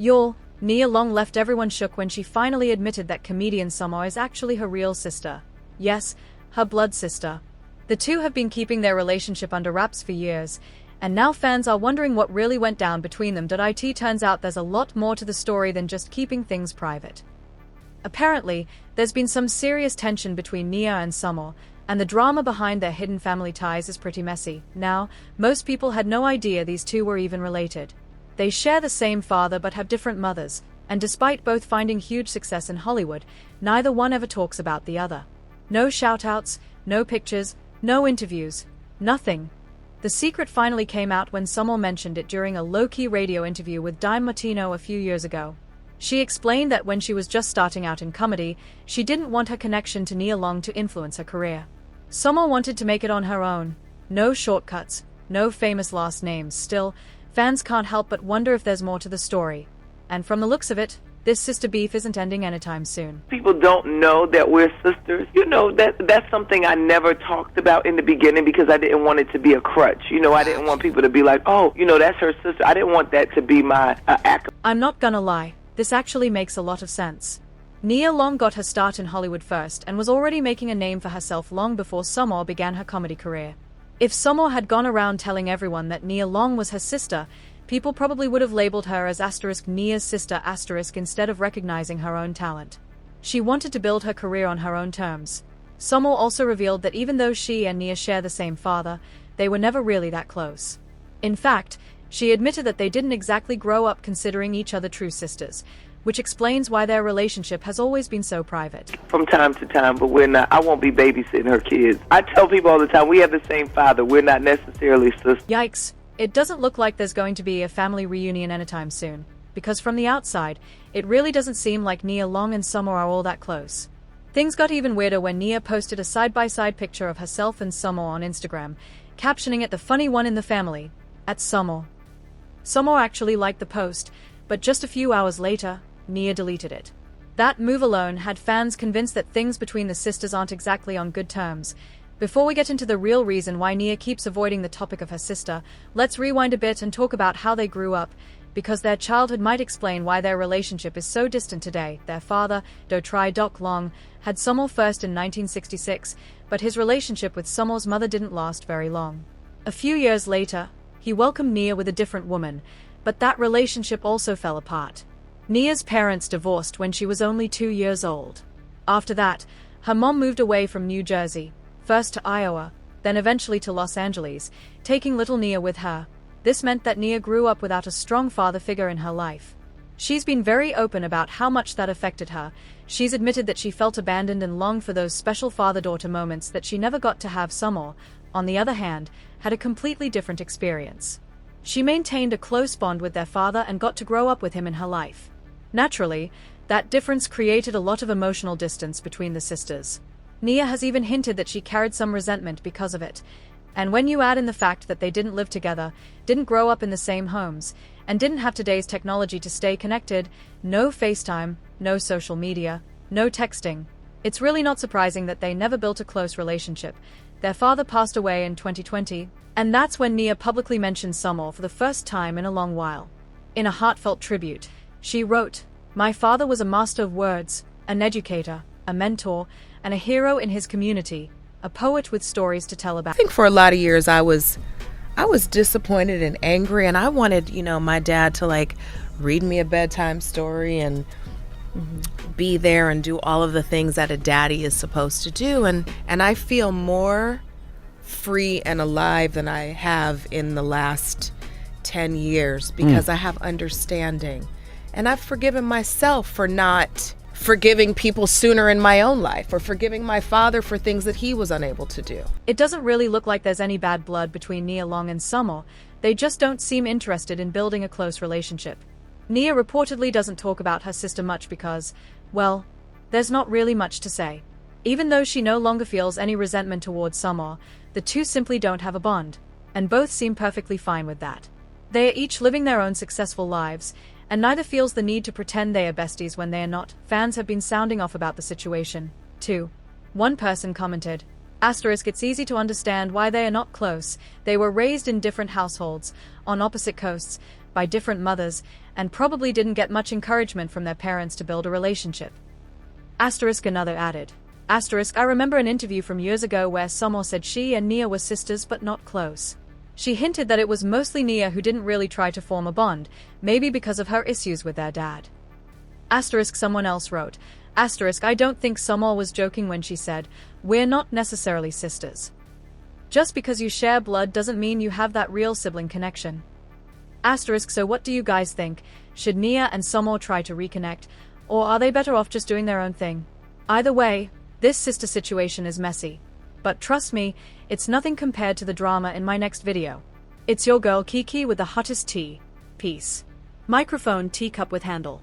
Y'all, Nia Long left everyone shook when she finally admitted that comedian Sommore is actually her real sister. Yes, her blood sister. The two have been keeping their relationship under wraps for years, and now fans are wondering what really went down between them. It turns out there's a lot more to the story than just keeping things private. Apparently, there's been some serious tension between Nia and Sommore, and the drama behind their hidden family ties is pretty messy. Now, most people had no idea these two were even related. They share the same father but have different mothers, and despite both finding huge success in Hollywood, neither one ever talks about the other. No shoutouts, no pictures, no interviews, nothing. The secret finally came out when Sommore mentioned it during a low-key radio interview with Dime Martino a few years ago. She explained that when she was just starting out in comedy, she didn't want her connection to Nia Long to influence her career. Sommore wanted to make it on her own. No shortcuts, no famous last names. Still, fans can't help but wonder if there's more to the story. And from the looks of it, this sister beef isn't ending anytime soon. People don't know that we're sisters. That's something I never talked about in the beginning because I didn't want it to be a crutch. I didn't want people to be like, oh, that's her sister. I didn't want that to be my act. I'm not gonna lie, this actually makes a lot of sense. Nia Long got her start in Hollywood first and was already making a name for herself long before Sommore began her comedy career. If Sommore had gone around telling everyone that Nia Long was her sister, people probably would have labeled her as Nia's sister instead of recognizing her own talent. She wanted to build her career on her own terms. Sommore also revealed that even though she and Nia share the same father, they were never really that close. In fact, she admitted that they didn't exactly grow up considering each other true sisters, which explains why their relationship has always been so private. From time to time, but we're not. I won't be babysitting her kids. I tell people all the time, we have the same father. We're not necessarily sisters. Yikes. It doesn't look like there's going to be a family reunion anytime soon, because from the outside, it really doesn't seem like Nia Long and Sommore are all that close. Things got even weirder when Nia posted a side-by-side picture of herself and Sommore on Instagram, captioning it "the funny one in the family," at Sommore. Sommore actually liked the post, but just a few hours later, Nia deleted it. That move alone had fans convinced that things between the sisters aren't exactly on good terms. Before we get into the real reason why Nia keeps avoiding the topic of her sister, let's rewind a bit and talk about how they grew up, because their childhood might explain why their relationship is so distant today. Their father, Doc Long, had Sommore first in 1966, but his relationship with Sommore's mother didn't last very long. A few years later, he welcomed Nia with a different woman, but that relationship also fell apart. Nia's parents divorced when she was only 2 years old. After that, her mom moved away from New Jersey, first to Iowa, then eventually to Los Angeles, taking little Nia with her. This meant that Nia grew up without a strong father figure in her life. She's been very open about how much that affected her. She's admitted that she felt abandoned and longed for those special father-daughter moments that she never got to have. Sommore, on the other hand, had a completely different experience. She maintained a close bond with their father and got to grow up with him in her life. Naturally, that difference created a lot of emotional distance between the sisters. Nia has even hinted that she carried some resentment because of it. And when you add in the fact that they didn't live together, didn't grow up in the same homes, and didn't have today's technology to stay connected, no FaceTime, no social media, no texting, it's really not surprising that they never built a close relationship. Their father passed away in 2020, and that's when Nia publicly mentioned Sommore for the first time in a long while. In a heartfelt tribute, she wrote, "My father was a master of words, an educator, a mentor, and a hero in his community, a poet with stories to tell about." I think for a lot of years I was disappointed and angry, and I wanted, my dad to read me a bedtime story and be there and do all of the things that a daddy is supposed to do. And I feel more free and alive than I have in the last 10 years because I have understanding. And I've forgiven myself for not forgiving people sooner in my own life, or forgiving my father for things that he was unable to do. It doesn't really look like there's any bad blood between Nia Long and Sommore. They just don't seem interested in building a close relationship. Nia reportedly doesn't talk about her sister much because, well, there's not really much to say. Even though she no longer feels any resentment towards Sommore, the two simply don't have a bond, and both seem perfectly fine with that. They are each living their own successful lives, and neither feels the need to pretend they are besties when they are not. Fans have been sounding off about the situation, too. One person commented, "It's easy to understand why they are not close. They were raised in different households, on opposite coasts, by different mothers, and probably didn't get much encouragement from their parents to build a relationship. Asterisk another added. Asterisk I remember an interview from years ago where Sommore said she and Nia were sisters but not close. She hinted that it was mostly Nia who didn't really try to form a bond, maybe because of her issues with their dad. Asterisk someone else wrote. Asterisk I don't think Sommore was joking when she said, "We're not necessarily sisters." Just because you share blood doesn't mean you have that real sibling connection. Asterisk so what do you guys think? Should Nia and Sommore try to reconnect, or are they better off just doing their own thing? Either way, this sister situation is messy. But trust me, it's nothing compared to the drama in my next video. It's your girl Kiki with the hottest tea. Peace. Microphone teacup with handle.